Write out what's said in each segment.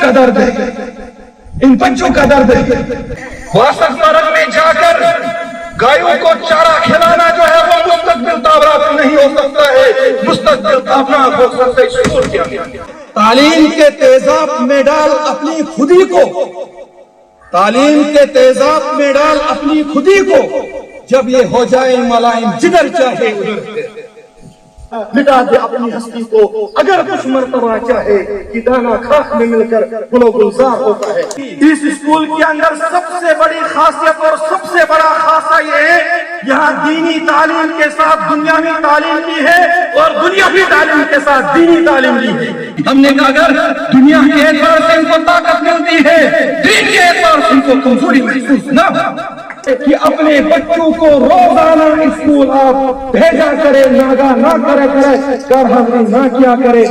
کا درد ہے، ان بچوں کا درد ہے۔ واسط مرگ میں جا کر گایوں کو چارہ کھلانا جو ہے وہ مستقبل تابناک نہیں ہو سکتا ہے، مستقبل تابناک ہو سکتا ہے اسکول کیا۔ تعلیم کے تیزاب میں ڈال اپنی خودی کو، تعلیم کے تیزاب میں ڈال اپنی خودی کو، جب یہ ہو جائے ملائم جدھر چاہے ادھر مٹا دے اپنی ہستی کو، اگر کچھ مرتبہ چاہے کہ دانا خاک میں مل کر گل و گلزار ہوتا ہے۔ اس اسکول کے اندر سب سے بڑی خاصیت اور سب سے بڑا خاصہ یہ ہے، یہاں دینی تعلیم کے ساتھ دنیاوی تعلیم بھی ہے اور دنیاوی تعلیم کے ساتھ دینی تعلیم بھی ہے۔ ہم نے کہا اگر دنیا کے اعتبار سے ان کو طاقت ملتی ہے، دین کے اعتبار سے ان کو کمزوری محسوس نہ کہ اپنے بچوں کو روزانہ اسکول آپ بھیجا کرے، ناگاہ نہ کرے کارحاضری نہ کیا کرے،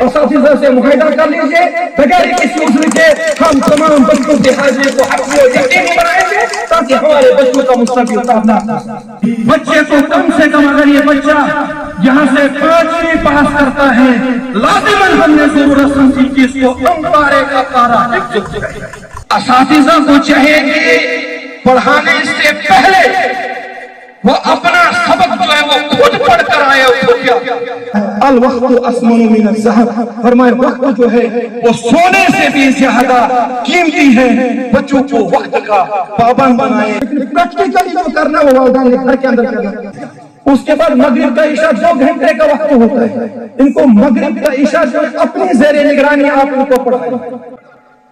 اساتذہ سے معاہدہ کر لیجیے بغیر کسی عذر کے ہم تمام بچوں کے حاضری کو حتمی اور یقینی بنائیں گے تاکہ ہمارے بچوں کا مستقبل تابناک ہو۔ بچے کو کم سے کم اگر یہ بچہ یہاں سے 5ویں پاس کرتا ہے، لازماً ہم نے ضرورت سمجھی کہ اس کو امپارے کا پارا حفظ کرے۔ اساتذہ کو چاہیے کہ پڑھانے سے پہلے وہ اپنا سبق جو ہے وہ خود پڑھ کر آئے۔ الوقت اسمن من الذهب، فرمائے وقت جو ہے وہ سونے سے بھی زیادہ قیمتی ہے، بچوں کو وقت کا پابند بنائے۔ پریکٹیکلی جو کرنا وہ والدین نے گھر کے اندر کرنا۔ اس کے بعد مغرب کا عشاء 2 گھنٹے کا وقت ہوتا ہے، ان کو مغرب کا عشاء جو ہے اپنی زیر نگرانی آپ ان کو پڑھائیں۔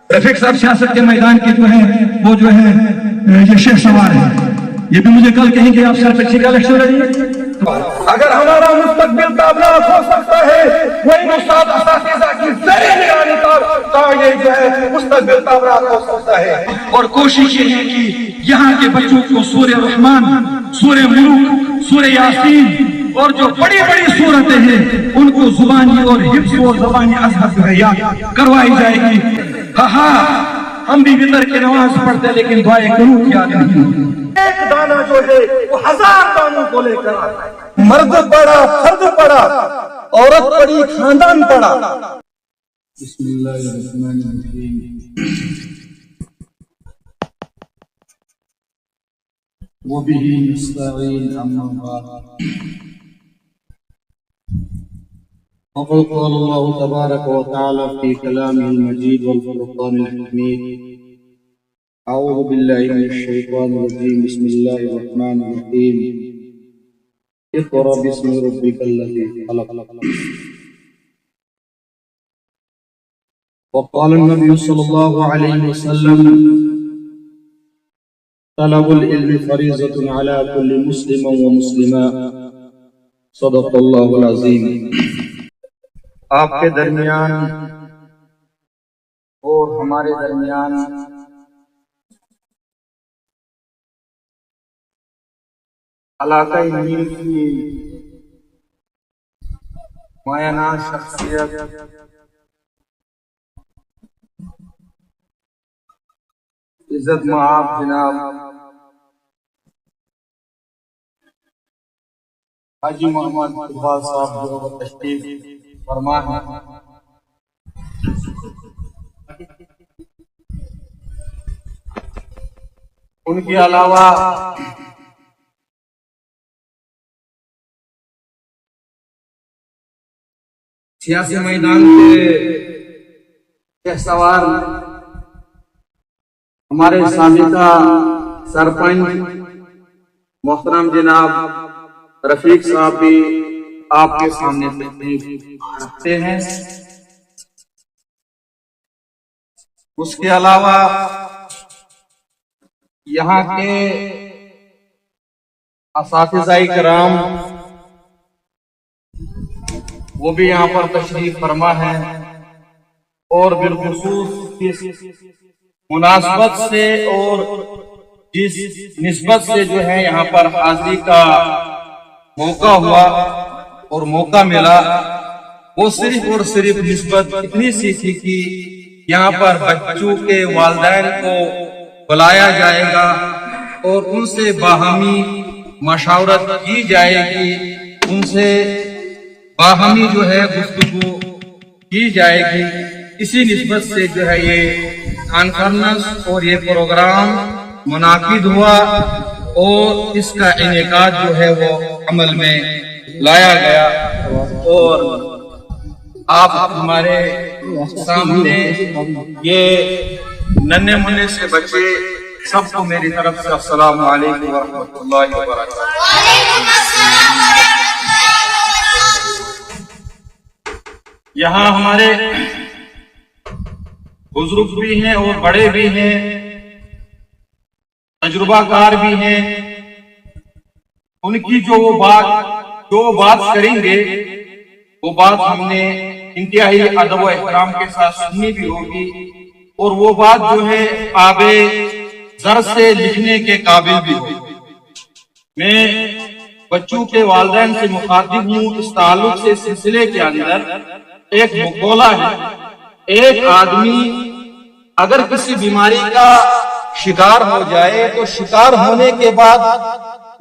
رفیق صاحب سیاست کے میدان کے جو ہیں وہ جو ہے یہ شیخ سوار ہے، یہ بھی مجھے کل کہیں کہ آپ سر پہ ٹھیکا الیکشن لڑیے۔ اگر ہمارا مستقبل تابناک ہو سکتا ہے وہی استاد اساتذہ کی زیر نگرانی کا یہ جو ہے مستقبل تابناک ہو سکتا ہے۔ اور کوشش یہ ہے کہ یہاں کے بچوں کو سورہ رحمان، سورہ ملک، سورہ یاسین اور جو بڑی بڑی صورتیں ہیں ان کو زبانی اور حفظ اور زبانی اذہب جو ہے یاد کروائی جائے گی۔ ہاں ہم بھی وطر کی نماز پڑھتے لیکن دعائے قنوت یاد نہیں۔ ایک دانہ جو ہے وہ 1000 دانوں کو لے کر آتا ہے۔ مرد پڑا، فرد پڑا، عورت پڑی، خاندان پڑا۔ بسم اللہ الرحمن الرحیم وبه نستعين أما بعد فقد قال الله تبارك وتعالى في كلامه المجيد والفرقان الحميد أعوذ بالله من الشيطان الرجيم بسم الله الرحمن الرحيم اقرأ باسم ربك الذي خلق وقال النبي صلى الله عليه وسلم طلب العلم فریضۃ علی کل مسلم ومسلمہ صدق اللہ العظیم۔ آپ کے درمیان اور ہمارے درمیان علاقہ میر کی معینہ شخصیت عزت مآب جناب حاجی محمد اقبال صاحب جو تشریف فرما ہے، ان کے علاوہ سیاسی میدان کے شیخ سوار ہمارے سابقہ سرپنچ محترم جناب رفیق صاحب بھی آپ کے سامنے تشریف رکھتے ہیں۔ اس کے علاوہ یہاں کے اساتذہ کرام وہ بھی یہاں پر تشریف فرما ہے، اور بالخصوص اس مناسبت سے اور جس نسبت سے جو ہے یہاں پر حاضری کا موقع ہوا اور موقع ملا، وہ صرف اور صرف نسبت اتنی سی تھی کہ یہاں پر بچوں کے والدین کو بلایا جائے گا اور ان سے باہمی مشاورت کی جائے گی، ان سے باہمی جو ہے گفتگو کی جائے گی، اسی نسبت سے جو ہے یہ کانفرنس اور یہ پروگرام منعقد ہوا اور اس کا انعقاد جو ہے وہ عمل میں لایا گیا، اور آپ ہمارے سامنے یہ ننھے منھے سے بچے سب کو میری طرف سے السلام علیکم ورحمۃ اللہ وبرکاتہ۔ یہاں ہمارے بزرگ بھی ہیں اور بڑے بھی ہیں، تجربہ کار بھی ہیں، ان کی جو بات کریں گے وہ بات ہم نے انتہائی ادب و احترام کے ساتھ سننی بھی ہوگی، اور وہ بات جو ہے آب زر سے لکھنے کے قابل بھی ہوگی۔ میں بچوں کے والدین سے مخاطب ہوں اس تعلق سے، سلسلے کے اندر ایک مقولہ ہے، ایک آدمی اگر کسی بیماری کا شکار ہو جائے تو شکار ہونے کے بعد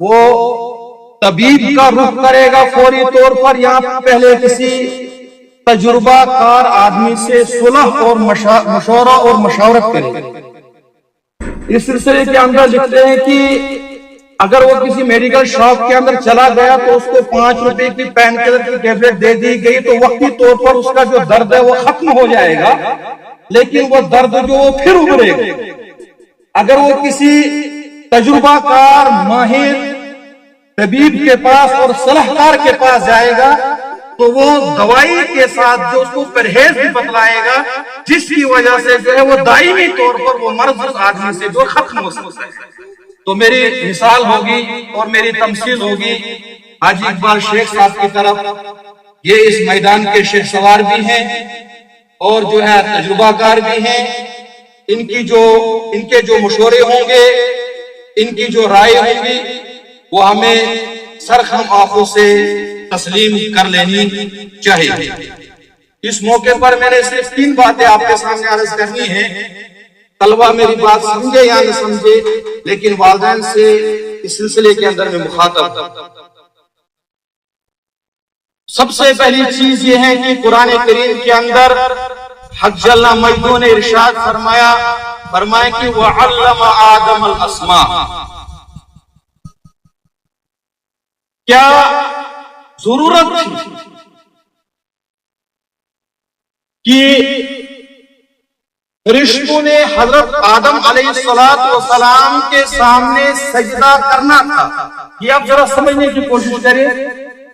وہ طبیب کا رخ کرے گا فوری طور پر، یا پہلے کسی تجربہ کار آدمی سے صلح اور مشورہ اور مشاورت کرے گا۔ اس سلسلے کے اندر لکھتے ہیں کہ اگر وہ کسی میڈیکل شاپ کے اندر چلا گیا تو اس کو 5 روپے کی پین کلر کی ٹیبلٹ دے دی گئی تو وقتی طور پر اس کا جو درد ہے وہ ختم ہو جائے گا، لیکن وہ درد جو پھر ابھرے گا۔ اگر وہ کسی تجربہ کار ماہر طبیب کے پاس اور صلاح کار کے پاس جائے گا تو وہ دوائی کے ساتھ جو اس کو پرہیز بھی بتلائے گا، جس کی وجہ سے جو ہے وہ دائمی طور پر وہ مرض اس آدمی سے جو ختم ہو سکتا ہے۔ تو میری مثال ہوگی اور میری تمثیل ہوگی حاجی اقبال شیخ صاحب کی طرف۔ یہ اس میدان کے شیخ سوار بھی ہیں اور جو ہے تجربہ کار بھی ہیں، ان کے جو مشورے ہوں گے، ان کی جو رائے ہوں گی وہ ہمیں سرخم آنکھوں سے تسلیم کر لینی چاہیے۔ اس موقع پر میں نے صرف 3 باتیں آپ کے سامنے عرض کرنی ہیں، طلبہ میری بات سمجھے یا نہ سمجھے، لیکن والدین سے اس سلسلے کے اندر میں مخاطب ہوں۔ سب سے پہلی چیز یہ ہے کہ قرآن کریم کے اندر حق جل مجدہ نے ارشاد فرمایا کہ وَعَلَّمَ آدَمَ الْأَسْمَاءَ۔ کیا ضرورت تھی کہ فرشتوں نے حضرت آدم علیہ السلام کے سامنے سجدہ کرنا تھا؟ یہ آپ ذرا سمجھنے کی کوشش کریں،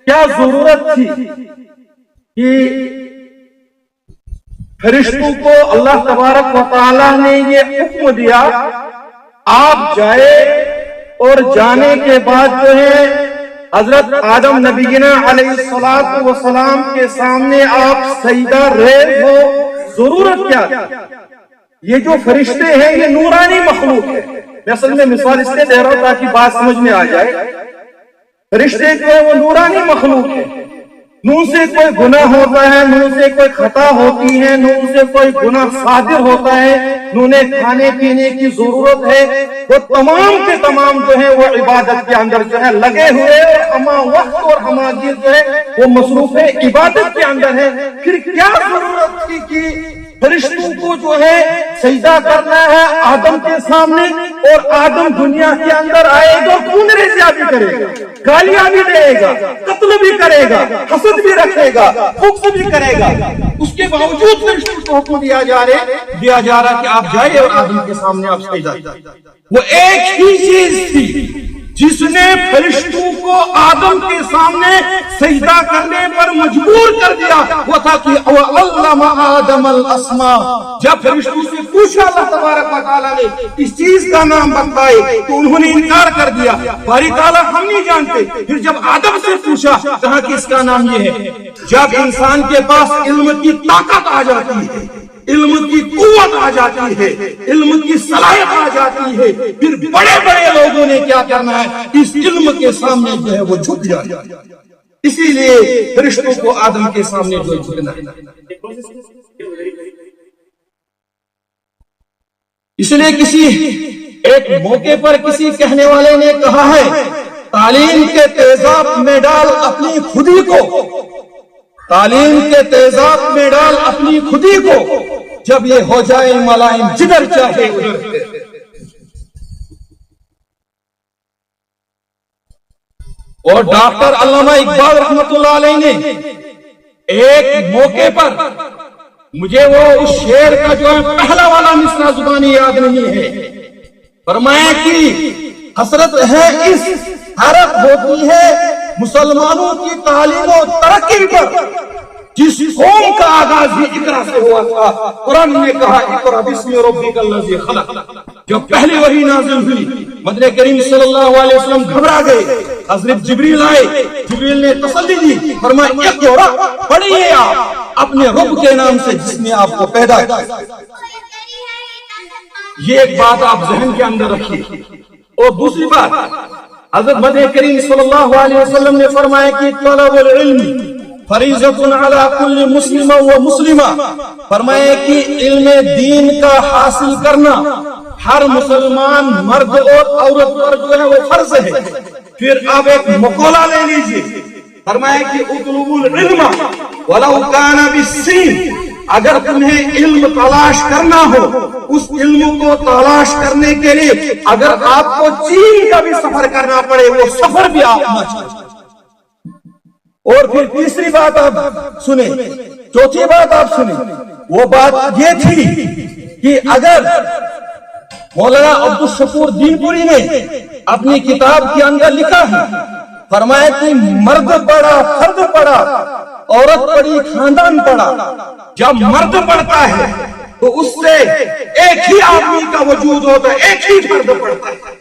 کیا ضرورت تھی کہ فرشتوں کو اللہ تبارک و تعالی نے یہ حکم دیا آپ جائے، اور جانے کے بعد جو ہے حضرت آدم نبینا علیہ السلام کے سامنے آپ سجدہ ریز ہو؟ ضرورت کیا تھی؟ یہ جو فرشتے ہیں یہ نورانی مخلوق ہے۔ میں اصل میں مثال اس لیے دے رہا ہوں تاکہ بات سمجھ میں آ جائے۔ فرشتے جو ہے وہ نورانی مخلوق ہے، نور سے کوئی گناہ ہوتا ہے، نور سے کوئی خطا ہوتی ہے، نور سے کوئی گناہ صادر ہوتا ہے، انہیں کھانے پینے کی ضرورت ہے، وہ تمام کے تمام جو ہے وہ عبادت کے اندر جو ہے لگے ہوئے، اور ہما وقت اور ہما گیر جو ہے وہ مصروف عبادت کے اندر ہے۔ پھر کیا ضرورت تھی کہ فرشتوں کو جو ہے سجدہ کرنا ہے آدم کے سامنے، اور آدم دنیا کے اندر آئے گا، خون ریزیاں بھی کرے گا، گالیاں بھی دے گا، قتل بھی کرے گا، حسد بھی رکھے گا، بغض بھی کرے گا، اس کے باوجود فرشتوں کو حکم دیا جا رہا کہ آپ جائے اور آدم کے سامنے آپ سجدہ کریں۔ وہ ایک ہی چیز تھی جس نے فرشتوں کو آدم کے سامنے سجدہ کرنے پر مجبور کر دیا، وہ تھا کہ وَعَلَّمَ آدَمَ الْأَسْمَاءَ۔ جب فرشتوں سے پوچھا اللہ تبارک و تعالیٰ نے اس چیز کا نام بتائے تو انہوں نے انکار کر دیا، باری تعالیٰ ہم نہیں جانتے۔ پھر جب آدم سے پوچھا کہا کہ اس کا نام یہ ہے۔ جب انسان کے پاس علم کی طاقت آ جاتی ہے، علم کی قوت آ جاتی ہے، علم کی صلاحیت آ جاتی ہے، پھر بڑے بڑے لوگوں نے کیا کرنا ہے، اس علم کے سامنے جو ہے وہ جھک جائے۔ اسی لیے فرشتوں کو آدم کے سامنے جو جھکنا ہے۔ اس لیے کسی ایک موقع پر کسی کہنے والے نے کہا ہے، تعلیم کے تیزاب میں ڈال اپنی خودی کو، تعلیم کے تیزاب میں ڈال اپنی خودی کو، جب یہ ہو جائے ملائم جدھر چاہے ادھر۔ اور ڈاکٹر علامہ اقبال رحمت اللہ علیہ نے ایک موقع پر، مجھے وہ اس شعر کا جو ہے پہلا والا مصرع زبانی یاد نہیں ہے، فرمایا کہ حسرت ہے اس حیرت ہوتی ہے مسلمانوں کی تعلیم و ترقی پر جس قوم کا آغاز ہی اقرا سے ہوا تھا۔ قرآن نے کہا اقرا بسم ربک الذی خلق، جب پہلی وحی نازل ہوئی مدنی کریم صلی اللہ علیہ وسلم گھبرا گئے، حضرت جبریل آئے، جبریل نے تسلی دی، فرمایا اقرا، پڑھیے آپ اپنے رب کے نام سے جس نے آپ کو پیدا کیا۔ یہ ایک بات آپ ذہن کے اندر رکھیے۔ اور دوسری بات، حضرت مدنی کریم صلی اللہ علیہ وسلم نے فرمایا کہ طلب العلم فریضۃ علی کل مسلم و مسلمہ، فرمایا کہ علم دین کا حاصل کرنا ہر مسلمان مرد اور عورت پر جو ہے وہ فرض ہے۔ پھر آپ ایک مقولہ لے لیجئے، فرمایا کہ اطلبوا العلم ولو کان بالسین، اگر تمہیں علم تلاش کرنا ہو، اس علم کو تلاش کرنے کے لیے اگر آپ کو چین کا بھی سفر کرنا پڑے وہ سفر بھی آپ نہ چاہیے۔ اور پھر تیسری بات آپ سنیں، چوتھی بات آپ سنیں، وہ بات یہ تھی کہ اگر مولانا عبدالشکور دین پوری نے اپنی کتاب کے اندر لکھا ہے، فرمایا کہ مرد پڑھا فرد پڑھا عورت پڑھی خاندان پڑھا، جب مرد پڑھتا ہے تو اس سے ایک ہی آدمی کا وجود ہوتا ہے، ایک ہی فرد پڑھتا ہے۔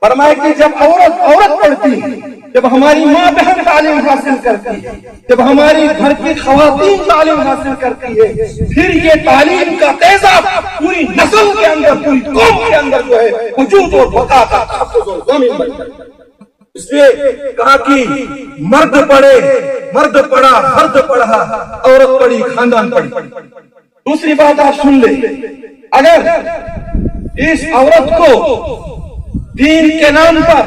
فرمایا کہ جب عورت پڑھتی ہے، جب ہماری ماں بہن تعلیم حاصل کرتی ہے، جب ہماری گھر کی خواتین تعلیم حاصل کرتی ہے، پھر یہ تعلیم کا تیزاب پوری نسل کے اندر، پوری قوم کے اندر جو ہے وجود اور بقا کا تحفظ اور ضامن بنتا ہے۔ اس لیے کہا کہ مرد پڑھے، مرد پڑھا فرد پڑھا، عورت پڑھی خاندان پڑھی۔ دوسری بات آپ سن لیں، اگر اس عورت کو دین کے نام پر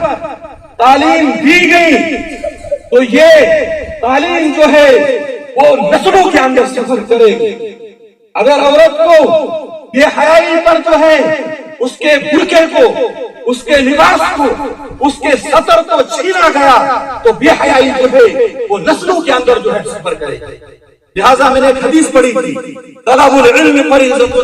تعلیم دی گئی تو یہ تعلیم جو ہے وہ نسلوں کے اندر سفر کرے گی۔ اگر عورت کو بے حیائی پر جو ہے اس کے برقعے کو، اس کے لباس کو، اس کے سطر کو چھینا گیا تو بے حیائی جو ہے وہ نسلوں کے اندر جو ہے سفر کرے گی۔ لہذا میں نے ایک حدیث پڑھی تھی، طلب العلم فریضۃ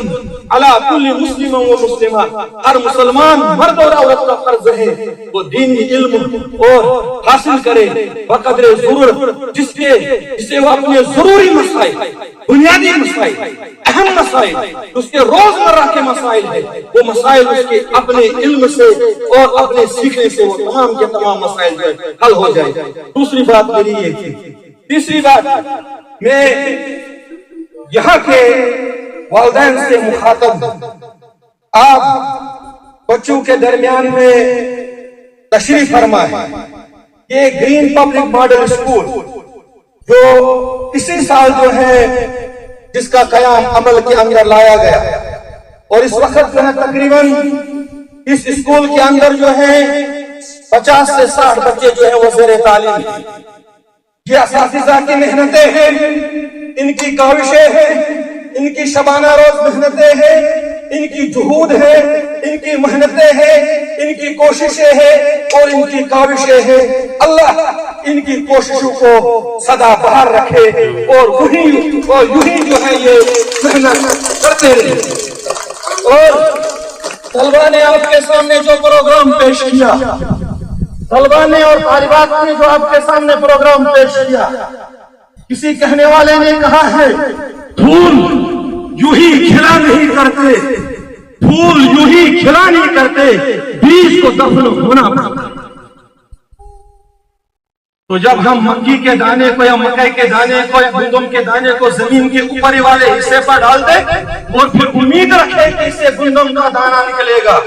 علی کل مسلم و مسلمہ، ہر مسلمان مرد اور عورت کا فرض ہے وہ دینی علم اور حاصل کرے بقدر ضرورت، جسے وہ اپنے ضروری مسائل، بنیادی مسائل، اہم مسائل، اس کے روزمرہ کے مسائل ہیں، وہ مسائل اس کے اپنے علم سے اور اپنے سیکھنے سے وہ تمام کے تمام مسائل جو ہے حل ہو جائے۔ دوسری بات میری یہ تھی۔ تیسری بات، میں یہاں کے والدین سے مخاطب ہوں، آپ بچوں کے درمیان میں تشریف فرما ہے۔ یہ گرین پبلک ماڈل اسکول جو اسی سال جو ہے جس کا قیام عمل کے اندر لایا گیا، اور اس وقت جو ہے تقریباً اس اسکول کے اندر جو ہے 50 سے 60 بچے جو ہیں وہ زیر تعلیم ہیں۔ یہ اساتذہ کی محنتیں ہیں، ان کی کاوشیں ہیں، ان کی شبانہ روز محنتیں ہیں، ان کی جہود ہے، ان کی محنتیں ہیں، ان کی کوششیں ہیں اور ان کی کاوشیں ہیں۔ اللہ ان کی کوششوں کو سدا بہار رکھے اور یوں ہی جو ہے یہ محنت کرتے رہے۔ اور طلبہ نے آپ کے سامنے جو پروگرام پیش کیا، طلبہ نے اور طالبات نے جو آپ کے سامنے پروگرام پیش کیا، کسی کہنے والے نے کہا ہے پھول یوں ہی کھلا نہیں کرتے، پھول یوں ہی کھلا نہیں کرتے، بیج کو دفن ہونا پڑتا۔ تو جب ہم مکی کے دانے کو یا مکئی کے دانے کو یا گندم کے دانے کو زمین کے اوپر والے حصے پر ڈال دیں اور پھر امید رکھیں کہ اس سے گندم کا دانہ نکلے گا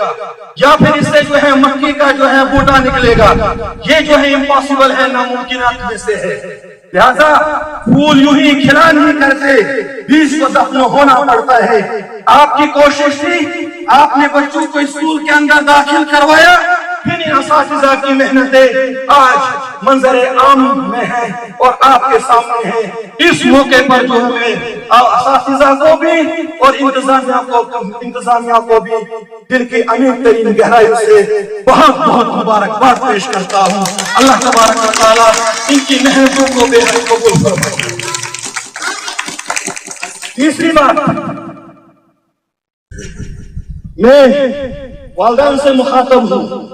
یا پھر اس سے جو ہے مکی کا جو ہے بوٹا نکلے گا، یہ جو ہے امپاسبل ہے، ناممکنات میں سے ہے۔ لہذا پھول یوں ہی کھلا نہیں کرتے، بیج کو دفن ہونا پڑتا ہے۔ آپ کی کوشش تھی، آپ نے بچوں کو اسکول کے اندر داخل کروایا، انہیں اساتذہ کی محنتیں آج منظر عام میں ہیں اور آپ کے سامنے ہیں۔ اس موقع پر جو ہمیں اساتذہ کو بھی اور انتظامیہ کو بھی دل کی عمیق ترین گہرائیوں سے بہت بہت مبارکباد پیش کرتا ہوں۔ اللہ تبارک و تعالیٰ ان کی محنتوں کو بے حد قبول فرمائے۔ تیسری بات، میں والدین سے مخاطب ہوں،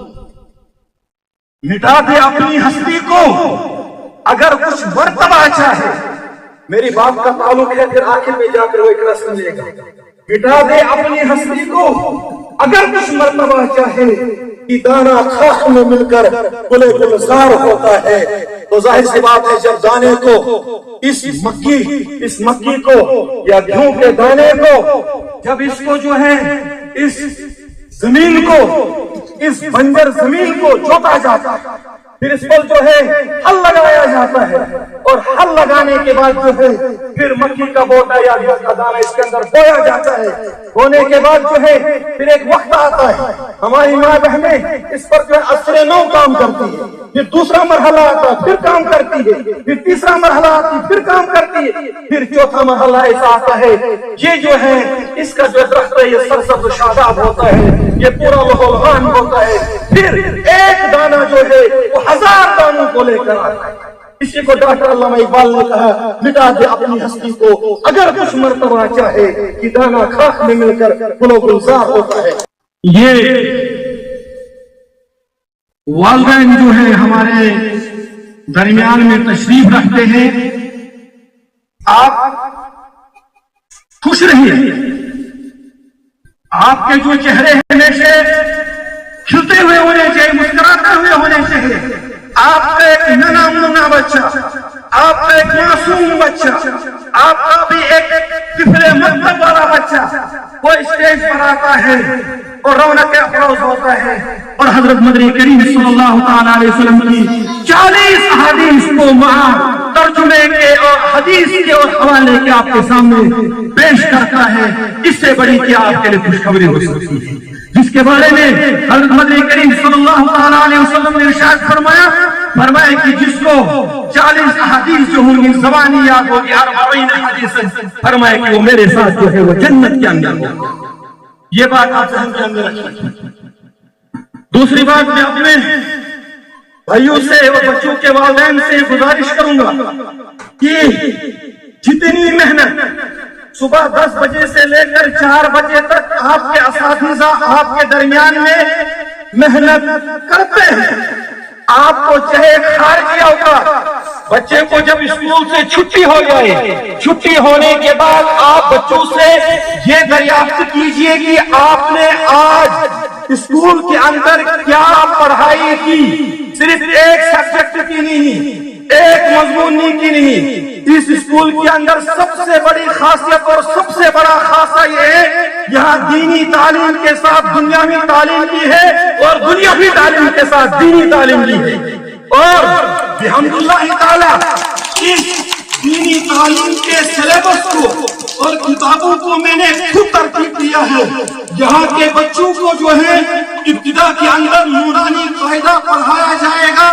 مٹا دے اپنی ہستی کو اگر کچھ مرتبہ چاہے۔ میری بات کا تعلق ہے، پھر آخر میں جا کر وہ ایک رسم لے گا۔ مٹا دے اپنی ہستی کو اگر کچھ مرتبہ چاہے کہ دانا خاک میں مل کر گلے گلزار ہوتا ہے، تو ظاہر سی بات ہے جب دانے کو اس مکی کو یا گیہوں کے دانے کو جب اس کو جو ہے اس زمین کو، اس بنجر زمین کو جوتا جاتا ہے، پھر اس پر جو ہے ہل لگایا جاتا ہے، اور ہل لگانے کے بعد جو ہے پھر مکی کا بوٹا یا گیہوں کا دانا اس کے اندر بویا جاتا ہے۔ بونے کے بعد جو ہے پھر ایک وقت آتا ہے، ہماری ماں بہنیں اس پر جو ہے اثر نو کام کرتی ہے، پھر دوسرا مرحلہ آتا ہے پھر کام کرتی ہے، پھر تیسرا مرحلہ آتی ہے پھر کام کرتی ہے، پھر چوتھا مرحلہ ایسا آتا ہے یہ جو ہے اس کا جو درخت ہے یہ سرسبز و شاداب ہوتا ہے، یہ پورا لہولہان ہوتا ہے، پھر ایک دانہ جو ہے وہ 1000 دانوں کو لے کر آتا ہے۔ اسی کو ڈاکٹر علامہ اقبال نے کہا، مٹا دے اپنی ہستی کو اگر کچھ مرتبہ چاہے کہ دانا خاک میں مل کر گل و گلزار ہوتا ہے۔ یہ والدین جو ہے ہمارے درمیان میں تشریف رکھتے ہیں، آپ خوش رہیے، آپ کے جو چہرے ہمیشہ کھلتے ہوئے ہونے چاہیے، مسکراتے ہوئے ہونے چاہیے۔ آپ کا ایک ننا منا بچہ، آپ کا ایک معصوم بچہ، آپ کا بھی ایک طفل مکتب والا بچہ وہ اسٹیج پر آتا ہے اور رونق افروز ہوتا ہے، اور حضرت مدنی کریم صلی اللہ تعالی علیہ وسلم کی 40 احادیث کو مع ترجمے کے اور حدیث کے اور حوالے کے آپ کے سامنے پیش کرتا ہے۔ اس سے بڑی کیا آپ کے لیے خوشخبری ہو سکتی ہے، جس کے بارے میں حضرت مدنی کریم صلی اللہ تعالی علیہ وسلم نے ارشاد فرمایا کہ جس کو 40 احادیث جو ہوں گی زبانی یاد ہوگی، 40 حدیث، فرمایا کہ وہ میرے ساتھ جو ہے وہ جنت کے اندر ہوگا۔ یہ بات آپ ذہن کے اندر رکھیں۔ دوسری بات، میں اپنے بھائیوں سے اور بچوں کے والدین سے گزارش کروں گا کہ جتنی محنت صبح 10 بجے سے لے کر 4 بجے تک آپ کے اساتذہ آپ کے درمیان میں محنت کرتے ہیں، آپ کو چاہے خارجی اوقات، بچے کو جب اسکول سے چھٹی ہو جائے، چھٹی ہونے کے بعد آپ بچوں سے یہ دریافت کیجئے کہ آپ نے آج اسکول کے اندر کیا پڑھائی کی، صرف ایک سبجیکٹ کی نہیں، ایک مضمون کی نہیں۔ اس اسکول کے اندر سب سے بڑی خاصیت اور سب سے بڑا خاصہ یہ ہے، یہاں دینی تعلیم کے ساتھ دنیاوی تعلیم بھی ہے اور دنیاوی تعلیم کے ساتھ دینی تعلیم بھی ہے، اور بحمداللہ تعالی اس دینی تعلیم کے سلیبس کو اور کتابوں کو میں نے خود ترتیب دیا ہے۔ یہاں کے بچوں کو جو ہے ابتدا کے اندر نورانی قاعدہ پڑھایا جائے گا،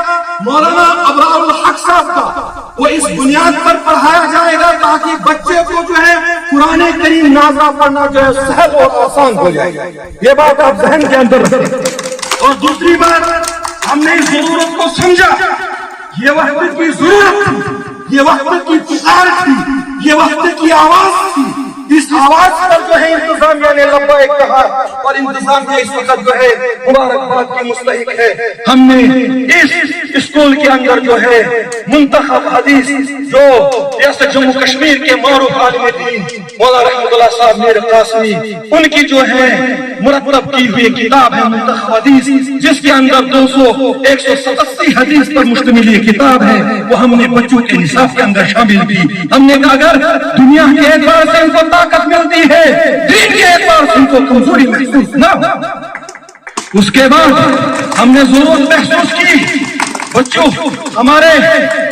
مولانا ابرار الحق صاحب کا، وہ اس بنیاد پر پڑھایا جائے گا تاکہ بچے کو جو ہے قرآن کریم نازلہ پڑھنا جو ہے سہل اور آسان ہو جائے۔ یہ بات آپ ذہن کے اندر رکھیں۔ اور دوسری بات، ہم نے اس ضرورت کو سمجھا، یہ وقت کی ضرورت تھی، یہ وقت کی پکار تھی، یہ وقت کی آواز تھی۔ اس آواز پر جو ہے انتظامیہ نے لبیک کہا، اور انتظامیہ اس وقت جو ہے مبارکباد کی مستحق ہے۔ ہم نے اس اسکول کے اندر جو ہے منتخب حدیث جو ریاست جموں کشمیر کے معروف عالم دین مولانا رحمت اللہ صاحب میر قاسمی، ان کی جو ہے مرتب کی ہوئی کتاب ہے منتخب حدیث، جس کے اندر 187 حدیث پر مشتمل یہ کتاب ہے، وہ ہم نے بچوں کے نصاب کے اندر شامل کی۔ ہم نے کہا اگر دنیا کے اعتبار سے ان کو طاقت ملتی ہے، دین کے اعتبار سے ان کو کمزوری محسوس نہ ہو۔ اس کے بعد ہم نے ضرورت محسوس کی، بچوں ہمارے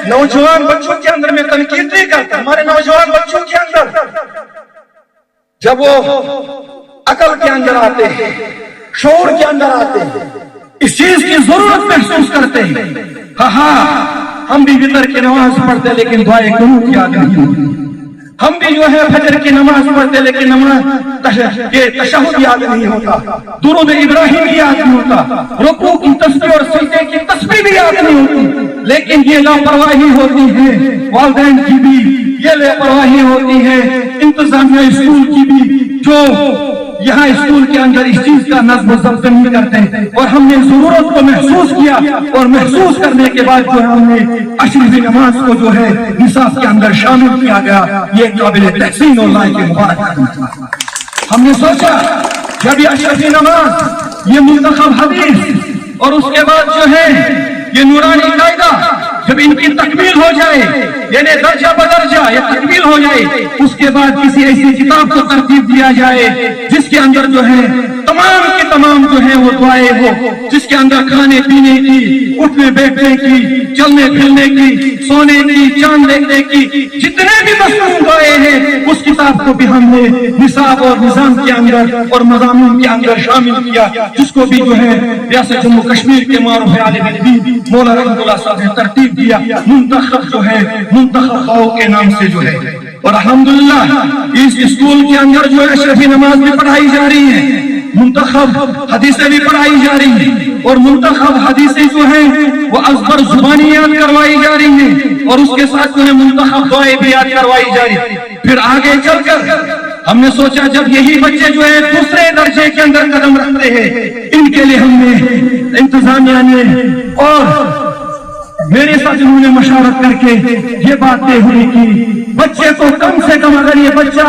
نوجوان بچوں کے اندر میں تنقید نہیں کرتا، ہمارے نوجوان بچوں کے اندر جب وہ عقل کے اندر آتے ہیں، شعور کے اندر آتے ہیں، اس چیز کی ضرورت محسوس کرتے ہیں. ہاں ہم بھی وطر کی نماز پڑھتے لیکن دعائے قنوت یاد نہیں ہوتی. ہم بھی جو ہے فجر کی نماز پڑھتے لیکن یہ تشہد یاد نہیں ہوتا, درود ابراہیم یاد نہیں ہوتا, رکوع کی تسبیح اور سجدے کی تسبیح بھی یاد نہیں ہوتی. لیکن یہ لاپرواہی ہوتی ہے والدین کی بھی, یہ لاپرواہی ہوتی ہے انتظامیہ اسکول کی بھی, جو یہاں اسکول کے اندر اس چیز کا نظم و ضبط نہیں کرتے. اور ہم نے ضرورت کو محسوس کیا, اور محسوس کرنے کے بعد جو ہم نے عشرفی نماز کو جو ہے نصاب کے اندر شامل کیا گیا. یہ قابل تحسین اور لائق مبارک. ہم نے سوچا جب یہ عشرفی نماز, یہ منتخب حدیث اور اس کے بعد جو ہے یہ نورانی قاعدہ جب ان کی تکمیل ہو جائے, یعنی درجہ بدرجہ یہ تکمیل ہو جائے, اس کے بعد کسی ایسی کتاب کو ترتیب دیا جائے جس کے اندر جو ہے تمام کی تمام جو ہے وہ دعائیں ہو, جس کے اندر کھانے پینے کی, اٹھنے بیٹھنے کی, چلنے پھرنے کی, سونے کی, چاند دیکھنے کی, جتنے بھی مضمون دعائیں ہیں اس کتاب کو بھی ہم نے نصاب اور نظام کے اندر اور مضامین کے اندر شامل کیا, جس کو بھی جو ہے ریاست جموں کشمیر کے معروف عالم دین مولانا رحمۃ اللہ صاحب نے ترتیب دیا منتخب جو ہے منتخب خواہوں کے نام سے جو ہے. اور الحمدللہ اس اسکول کے اندر جو ہے اشرفی نماز بھی پڑھائی جا رہی ہے, منتخب حدیثیں بھی پڑھائی جا رہی ہیں, اور منتخب حدیثیں جو ہیں وہ ازبر زبانی یاد کروائی جا رہی ہیں, اور اس کے ساتھ جو ہے منتخب دعائیں بھی یاد کروائی جا رہی ہیں. پھر آگے چل کر ہم نے سوچا جب یہی بچے جو ہے دوسرے درجے کے اندر قدم رکھتے ہیں, ان کے لیے ہم نے انتظامیہ نے اور میرے ساتھ انہوں نے مشورت کر کے یہ بات طے ہوئی کہ بچے کو کم سے کم اگر یہ بچہ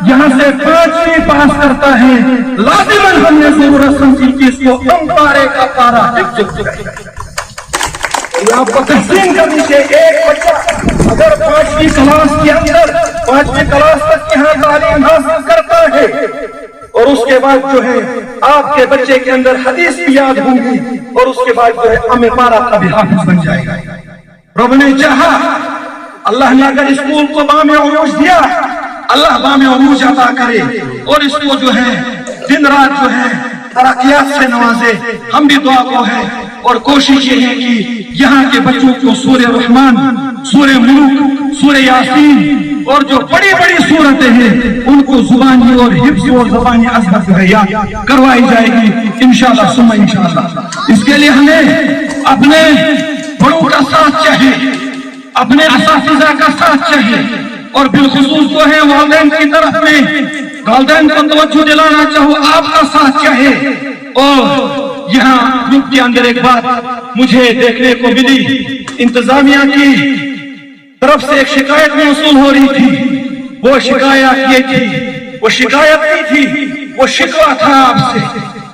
یہاں سے 5ویں پاس کرتا ہے, لازماً ہم نے ضرورت سمجھی کہ اس کو کم پارے کا پارا حفظ کرے. آپ کو تحسین کرنی چاہیے, ایک بچہ اگر 5ویں کلاس کے اندر 5ویں کلاس تک یہاں تعلیم حاصل کرتا ہے, اور اس کے بعد جو ہے آپ کے بچے کے اندر حدیث بھی یاد ہوں گی, اور اس کے بعد جو ہے امِ پارا کا بھی حافظ بن جائے گا. رب نے چاہا, اللہ نے اگر اسکول کو بام عروج دیا, اللہ بام عروج عطا کرے اور اس کو جو ہے دن رات جو ہے ترقیات سے نوازے. ہم بھی دعا کو ہے اور کوشش یہ ہے کہ یہاں کے بچوں کو سورہ رحمان, سورہ ملک, سورہ یاسین اور جو بڑی بڑی صورتیں ہیں ان کو زبانی اور حفظ اور زبانی ازہر جو ہے یاد کروائی جائے گی انشاءاللہ ثم انشاءاللہ. اس کے لیے ہمیں اپنے بڑوں کا ساتھ چاہیے, اپنے اساتذہ کا ساتھ چاہیے, اور بالخصوص جو ہے والدین کی طرف میں والدین کو توجہ دلانا چاہو, آپ کا ساتھ چاہیے. اور یہاں گروپ کے اندر ایک بات مجھے دیکھنے کو ملی, انتظامیہ کی طرف سے ایک شکایت موصول ہو رہی تھی. وہ شکایت یہ تھی, وہ شکایت نہیں تھی, وہ شکوہ تھا آپ سے,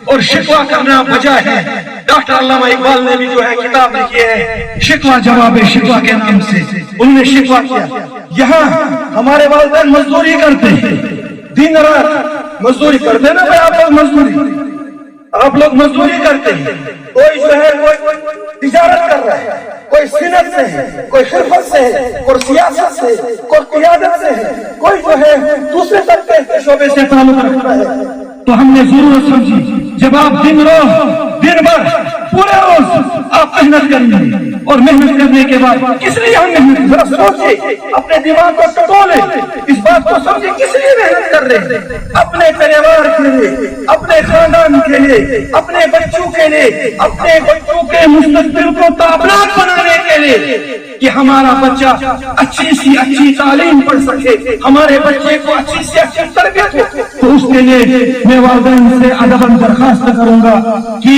اور شکوہ کرنا وجہ ہے. ڈاکٹر علامہ اقبال نے بھی جو ہے کتاب لکھی ہے شکوہ جواب شکوہ کے نام سے, انہوں نے شکوہ کیا. یہاں ہمارے والدین مزدوری کرتے ہیں, دن رات مزدوری کرتے نا بھائی, آپ لوگ مزدوری کرتے ہیں. کوئی جو ہے کوئی تجارت کر رہا ہے, کوئی صنعت سے ہے, کوئی خدمت سے ہے, کوئی سیاست سے ہے, کوئی قیادت سے ہے, کوئی جو ہے دوسرے طبقے کے شعبے سے تعلق رکھتا ہے. تو ہم نے ضرورت سمجھی جب آپ دن بھر پورے روز آپ محنت کریں گے, اور محنت کرنے کے بعد کس لیے ہم محنت, ذرا سوچیں, اپنے دماغ کو ٹٹولیں, اس بات کو سمجھیں کس لیے محنت کر رہے ہیں. اپنے پریوار کے لیے, اپنے خاندان کے لیے, اپنے بچوں کے لیے, اپنے بچوں کے مستقبل کو تابناک بنانے کے لیے کہ ہمارا بچہ اچھی سی اچھی تعلیم پڑھ سکے, ہمارے بچے کو اچھی سے اچھی تربیت ہو. تو اس کے لیے میں والدین سے ادباً درخواست کروں گا کہ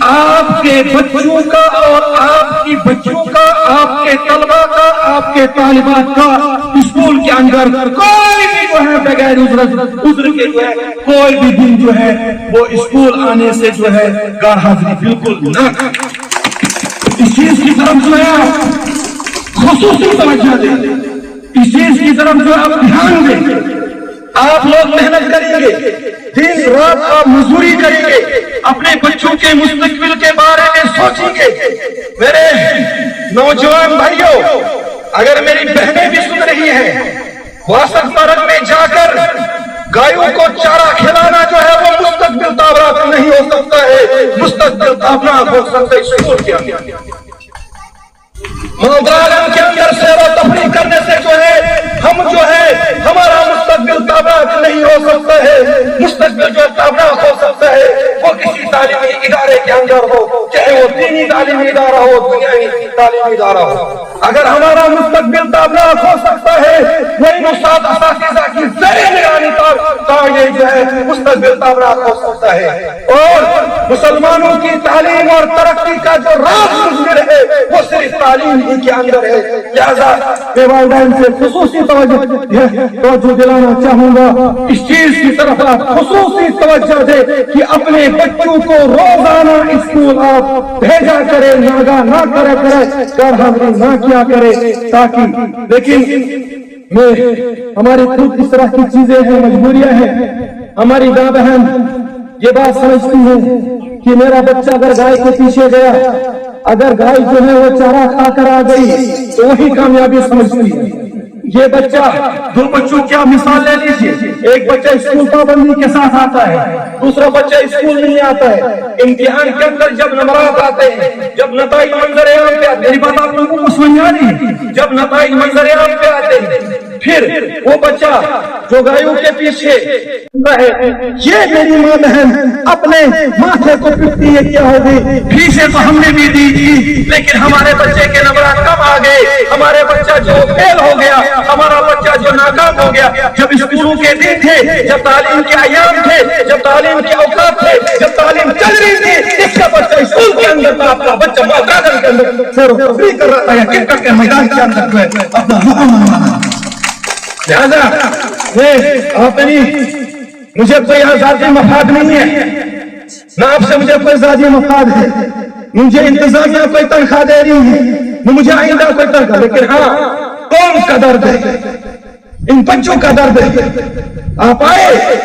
آپ کے بچوں کا اور آپ کی بچوں کا, آپ کے طلبہ کا, آپ کے طالبات کا اسکول کے اندر کوئی بھی جو ہے بغیر عذر کے جو ہے کوئی بھی دن جو ہے وہ اسکول آنے سے جو ہے غیر حاضری بالکل نہ کریں. اس چیز کی طرف جو ہے خصوصی توجہ دیں, اس چیز کی طرف جو آپ دھیان دیں. آپ لوگ محنت کریں گے, دن رات آپ مزدوری کریں گے, اپنے بچوں کے مستقبل کے بارے میں سوچیں گے. میرے نوجوان بھائیوں, اگر میری بہنیں بھی سن رہی ہیں, واسط پارک میں جا کر گایوں کو چارہ کھلانا جو ہے وہ مستقبل تعبرات نہیں ہو سکتا ہے. مستقبل تابناک ہو سکتا ہے اسکول کے اندر. ماؤدارم کے اندر سیر و تفریح کرنے سے جو ہے ہم جو ہے ہمارا مستقبل تابناک نہیں ہو سکتا ہے. مستقبل جو تابناک ہو سکتا ہے وہ کسی تعلیمی ادارے کے اندر ہو, چاہے وہ دینی تعلیمی ادارہ ہو, دنیاوی تعلیمی ادارہ ہو. اگر ہمارا مستقبل تابناک ہو سکتا ہے وہ ان استاد اساتذہ کی زیر نگرانی یہ جو ہے مستقبل تابناک ہو سکتا ہے. اور مسلمانوں کی تعلیم اور ترقی کا جو راز مضمر ہے وہ صرف تعلیم ہی کے اندر ہے. لہذا میں والدین سے خصوصی توجہ دلانا چاہوں گا, اس چیز کی طرف خصوصی توجہ دے کہ اپنے بچوں کو روزانہ اسکول آپ بھیجا کرے, ناگاہ نہ کرے کر حاضری نہ کیا کرے, تاکہ لیکن میں ہماری خود اس طرح کی چیزیں ہیں, مجبوریاں ہیں. ہماری ماں بہن یہ بات سمجھتی ہے کہ میرا بچہ اگر گائے کے پیچھے گیا, اگر گائے جو ہے وہ چارہ کھا کر آ گئی تو وہی کامیابی سمجھتی ہے. یہ بچہ, دو بچوں کیا مثال لے لیجیے, ایک بچہ اسکول پابندی کے ساتھ آتا ہے, دوسرا بچہ اسکول نہیں آتا ہے. امتحان کے اندر جب نمبرات آتے ہیں, جب نتائج منظر عام پہ آتے ہیں, بات آپ لوگوں کو سمجھ آ رہی ہے, جب نتائج منظر عام پہ آتے ہیں پھر وہ بچہ جو گایوں کے پیچھے ہے, یہ میری ماں بہن اپنے ماتھے کو پٹتی ہے کیا ہوگی, فیسیں تو ہم نے بھی دی تھی لیکن ہمارے بچے کے نمبرات کم آ گئے, ہمارے بچہ جو فیل ہو گیا, ہمارا بچہ جو ناکام ہو گیا. جب اسکولوں کے دن تھے, جب تعلیم کے ایام تھے, جب تعلیم کے اوقات تھے, جب تعلیم چل رہی تھی, اس کا بچہ اسکول کے اندر تھا, آپ کا بچہ میدان کے اندر سیر و تفریح کر رہا تھا, یا کرکٹ کے میدان کے اندر جو ہے اپنا مقام. لہذا آپ مجھے کوئی ذاتی مفاد نہیں ہے, نہ آپ سے مجھے کوئی ذاتی مفاد ہے, مجھے انتظامیہ کوئی تنخواہ دے رہی ہے, نہ مجھے آئندہ کوئی تنخواہ, لیکن ہاں قوم کا درد ہے, ان بچوں کا درد ہے. آپ آئے,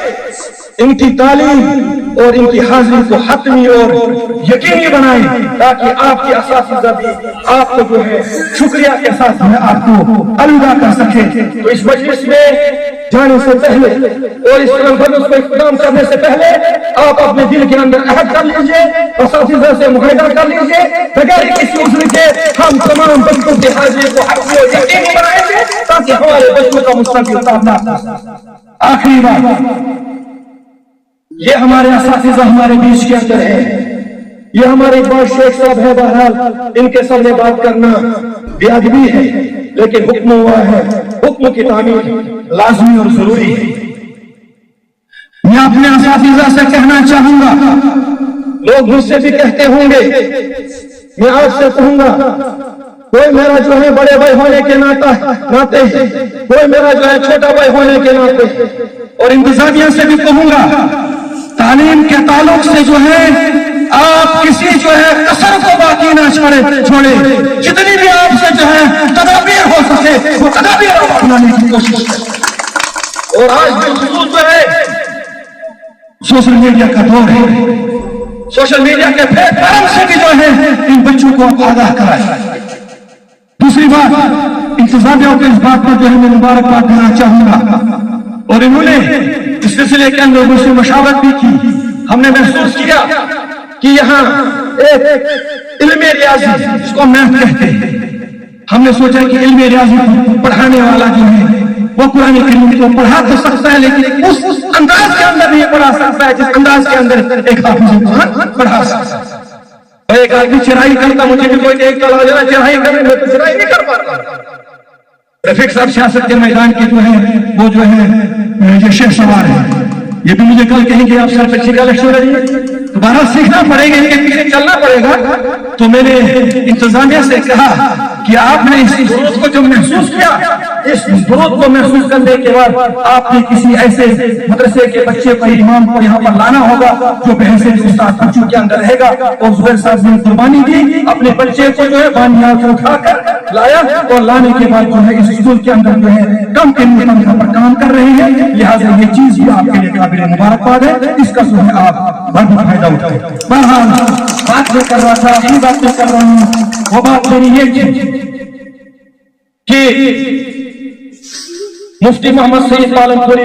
ان کی تعلیم اور ان کی حاضری کو حتمی اور یقینی بنائیں تاکہ آپ کے اساتذہ بھی آپ کو جو ہے شکریہ کے ساتھ میں آپ کو الوداع کر سکے. تو اس مجلس میں جانے سے پہلے اور اس کانفرنس کو اختتام کرنے سے پہلے آپ اپنے دل کے اندر عہد کر لیجئے, اساتذہ سے معاہدہ کر لیجئے, بغیر کسی عذر کے ہم تمام بچوں کی حاضری کو حتمی اور یقینی بنائیں گے تاکہ ہمارے بچوں کا مستقبل تابناک ہو. آخری بات, یہ ہمارے اساتذہ ہمارے بیچ کے اندر ہے, یہ ہمارے اقبال شیخ صاحب ہے, بہرحال ان کے سامنے بات کرنا بے ادبی ہے, لیکن حکم ہوا ہے, حکم کی تعمیل لازمی اور ضروری ہے. میں اپنے اساتذہ سے کہنا چاہوں گا, لوگ مجھ سے بھی کہتے ہوں گے, میں آپ سے کہوں گا, کوئی میرا جو ہے بڑے بھائی ہونے کے ناطے, کوئی میرا جو ہے چھوٹا بھائی ہونے کے ناطے, اور انتظامیہ سے بھی کہوں گا, تعلیم کے تعلق سے جو ہے آپ کسی جو ہے کسر کو باقی نہ چھوڑے, جتنی بھی آپ سے جو ہے تدابیر ہو سکے وہ تدابیر اپنانے کی کوشش کریں. اور آج بالخصوص جو ہے سوشل میڈیا کا دور ہے, سوشل میڈیا کے پلیٹ فارم سے بھی جو ہے ان بچوں کو آگاہ کرائیں. دوسری بات, انتظامیہ کو اس بات پر جو ہے میں مبارکباد دینا چاہوں گا, اور انہوں نے اس سلسلے کے اندر مجھ سے مشاورت بھی کی. ہم نے محسوس کیا کہ یہاں ایک علم ریاضی جس کو میتھ کہتے ہیں, ہم نے سوچا کہ علم ریاضی پڑھانے والا جو ہے وہ قرآن کریم کو پڑھا تو سکتا ہے لیکن اس انداز کے اندر نہیں پڑھا سکتا ہے جس انداز کے اندر ایک حافظ قرآن پڑھا سکتا ہے. اور ایک آدمی چڑھائی کرتا, مجھے بھی کوئی ایک کل آ جانا چڑھائی کرنے, میں تو چڑھائی نہیں کر پاتا. رفیق صاحب سیاست کے میدان کے جو ہے وہ جو ہے یہ شیخ سوار ہے, یہ بھی مجھے کل کہیں گے آپ سر بچے کا لکشن رہیے, دوبارہ سیکھنا پڑے گا, ان کے پیچھے چلنا پڑے گا. تو میں نے انتظامیہ سے کہا کہ آپ نے اس ضرورت کو جو محسوس کیا, اس ضرورت کو محسوس کرنے کے بعد آپ نے کسی ایسے مدرسے کے بچے کو, امام کو یہاں پر لانا ہوگا جو بحیثیت استاد بچوں کے اندر رہے گا. اور زبیر صاحب نے قربانی دی, اپنے بچے کو جو ہے بانیات اٹھا کر لایا, اور لانے کے بعد جو ہے اس اسکول کے اندر جو ہے کم کے تنخواہ پر کام کر رہے ہیں. لہٰذا یہ چیز بھی آپ کے لیے قابل مبارکباد ہے, اس کا جو ہے آپ بھرپور فائدہ اٹھائیں. بہرحال بات میں کر رہا تھا, اپنی بات میں کر رہا ہوں, وہ بات میری یہ تھی کہ مفتی محمد سعید پالن پوری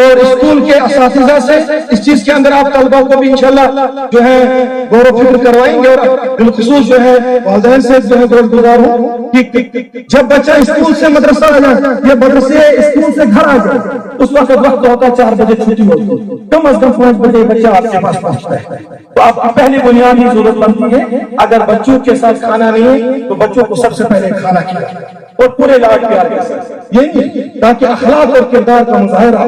اور اسکول کے اساتذہ سے اس چیز کے اندر آپ طلبہ کو بھی انشاءاللہ جو ہے غور و فکر کروائیں گے، اور بالخصوص جو ہے والدین سے جو ہے گزار ہوں کہ جب بچہ اسکول سے مدرسہ آ جائے یا مدرسے اسکول سے گھر آ جائے اس وقت ہوتا ہے 4 بجے چھٹی ہوتی ہے، کم از کم 5 بجے بچہ آپ کے پاس پہنچتا ہے. تو آپ کی پہلی بنیادی ضرورت بنتی ہے اگر بچوں کے ساتھ کھانا نہیں ہے تو بچوں کو سب سے پہلے کھانا کھلائیں اور پورے لاڈ پیار کے ساتھ، یہ نہیں تاکہ اخلاق اور کردار کا مظاہرہ.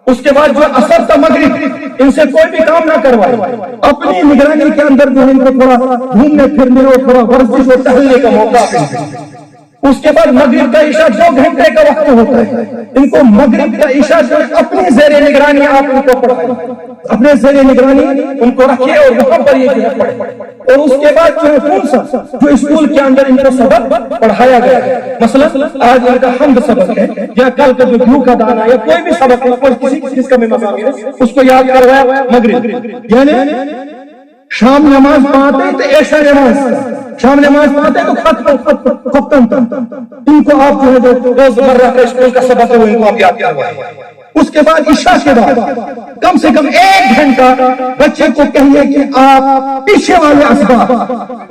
اس کے بعد جو اثر تھا مغرب ان سے کوئی بھی کام نہ کروائے، اپنی نگرانی کے اندر جو ہے ان کو تھوڑا گھومنے پھرنے اور تھوڑا ورزش اور ٹہلنے کا موقع دیں. اس کے بعد مغرب کا عشاء 2 گھنٹے کا وقت ہوتا ہے، ان کو مغرب کا عشاء جو ہے اپنی زیر نگرانی آپ ان کو پڑھائیں، اپنے زیر نگرانی ان کو رکھیے اور وہاں پر یہ جو ہے پڑھیں. اور اس کے بعد جو ہے کون سا جو اسکول کے اندر ان کو سبق پڑھایا گیا ہے، مثلا آج ان کا حمد سبق ہے یا کل کا جو گھیو کا دانا یا کوئی بھی سبق ہے، کوئی کسی چیز کا بھی مضامین ہے اس کو یاد کروایا مغرب. یعنی شام نماز پڑھاتے تو عشاء نماز، شام نماز پڑھاتے تو ختم ان کو آپ جو ہے جو روزمرہ کا اسکول کا سبق ہے وہ ان کو آپ یاد کروائیں. اس کے بعد عشاء کے بعد کم سے کم 1 گھنٹہ بچے کو کہیے کہ آپ پیچھے والے اسباب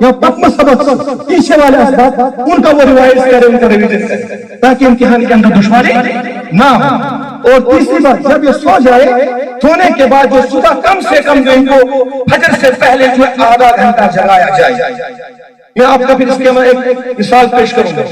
یا پتم سبق پیچھے والے اسباب ان کا وہ ریوائز کریں، ان کا ریویژن کریں تاکہ امتحان کے اندر دشواری نہ ہو. اور تیسری بات جب یہ سو جائے سونے کے بعد جو صبح کم سے کم جو ان کو فجر سے پہلے جو آدھا گھنٹہ جگایا جائے. میں آپ کا پھر اس کے ایک مثال پیش کروں گا.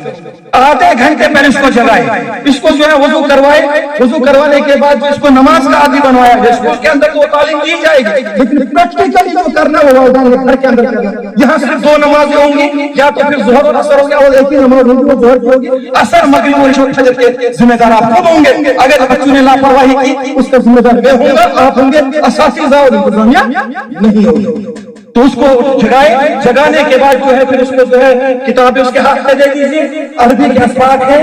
آدھے گھنٹے پہلے اس کو جگائے، اس کو جو ہے وضو کروائے، وضو کروانے کے بعد جو اس کو نماز کا عادی بنوایا جائے. اسکول کے اندر وہ تعلیم دی جائے گی لیکن پریکٹیکلی جو کرنا وہ والدین نے گھر کے اندر کرنا. یہاں صرف 2 نمازیں ہوں گی، یا تو پھر ظہر اور عصر ہو گیا اور ایک ہی نماز ہوگی وہ ظہر کی ہوگی. عصر مغرب اور عشاء فجر کے ذمہ دار آپ خود ہوں گے. اگر بچوں نے لاپرواہی کی اس کا ذمہ دار میں ہوں گا، آپ ہوں گے، اساتذہ اور انتظامیہ نہیں ہوگی. تو اس کو جگائے، جگانے کے بعد جو ہے پھر اس کو جو ہے کتابیں اس کے ہاتھ میں دے دیجیے. عربی کے اسباق ہے،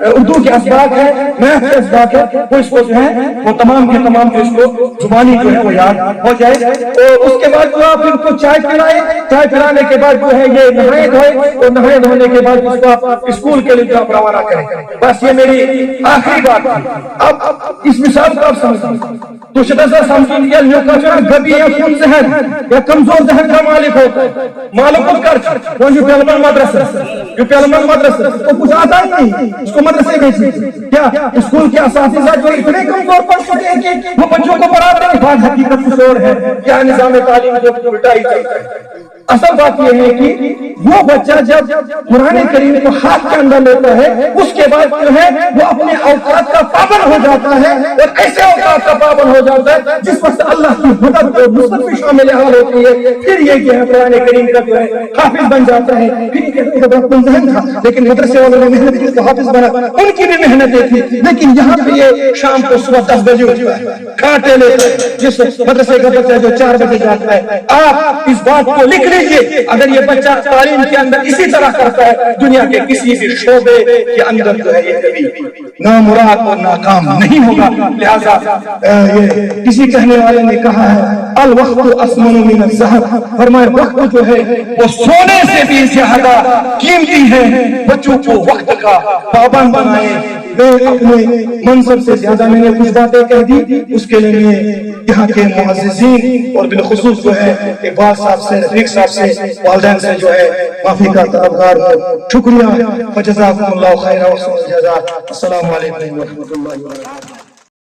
اردو کے اسباق ہے، میتھ کے اسباق ہے، وہ اس کو جو ہے وہ تمام کے تمام جو اس کو زبانی جو ہے وہ یاد ہو جائے. اور اس کے بعد جو آپ پھر کو چائے پلائے، چائے پلانے کے بعد جو ہے یہ نہائے دھوئے اور نہائے دھونے کے بعد اس کو آپ اسکول کے لیے آپ روانہ کریں. بس یہ میری آخری بات تھی. اب اس مثال کو آپ سمجھیں تو شدہ سمجھیں یا گبی یا کم ذہن یا کمزور ذہن کا مالک ہوتا ہے. مالک القرض وہ جو پیلمن مدرسہ، جو پیلمن مدرسہ کو کچھ آتا ہی نہیں، اس کو مدرسے بھیجیے. کیا اسکول کے اساتذہ جو اتنے کمزور پڑ چکے ہیں کہ وہ بچوں کو پڑھاتے ہیں؟ بات حقیقت کچھ اور ہے. کیا نظام تعلیم جو الٹائی چلتا ہے. اصل بات یہ ہے کہ وہ بچہ جب قرآن کریم کو ہاتھ کے اندر لیتا ہے اس کے بعد جو ہے وہ اپنے اوقات کا پابند ہو جاتا ہے، اور ایسے اوقات کا پابند ہو جاتا ہے جس وقت اللہ کی مدد اور نصرت بھی شامل حال ہوتی ہے. پھر یہ کہ قرآن کریم کا جو ہے حافظ بن جاتا ہے. پھر یہ ذہن تھا لیکن مدرسے والوں نے محنت کی تو حافظ بنا، ان کی بھی محنتیں تھی. لیکن یہاں پہ یہ شام کو صبح 10 بجے اٹھتا ہے، کھاتے لیتا ہے، جس مدرسے کا بچہ جو 4 بجے جاتا ہے. آپ اس بات کو لکھ لیجیے، اگر یہ بچہ تعلیم کے اندر اسی طرح کرتا ہے دنیا کے کسی بھی شعبے کے اندر جو ہے یہ کبھی نامراد اور ناکام نہیں ہوگا. لہذا یہ کسی کہنے والے نے کہا ہے الوقت اسمن من الذهب، فرمایا وقت جو ہے وہ سونے سے بھی زیادہ قیمتی ہے. بچوں کو وقت کا پابند بنائے. میں اپنے منصب سے زیادہ میں نے کچھ باتیں کہہ دی، اس کے لیے میں یہاں کے معززین اور بالخصوص جو ہے اقبال صاحب سے، رفیق صاحب سے، والدین سے جو ہے معافی کا طلبگار ہوں. شکریہ. فجزاکم اللہ خیر و السلام علیکم و رحمۃ اللہ وبرکاتہ.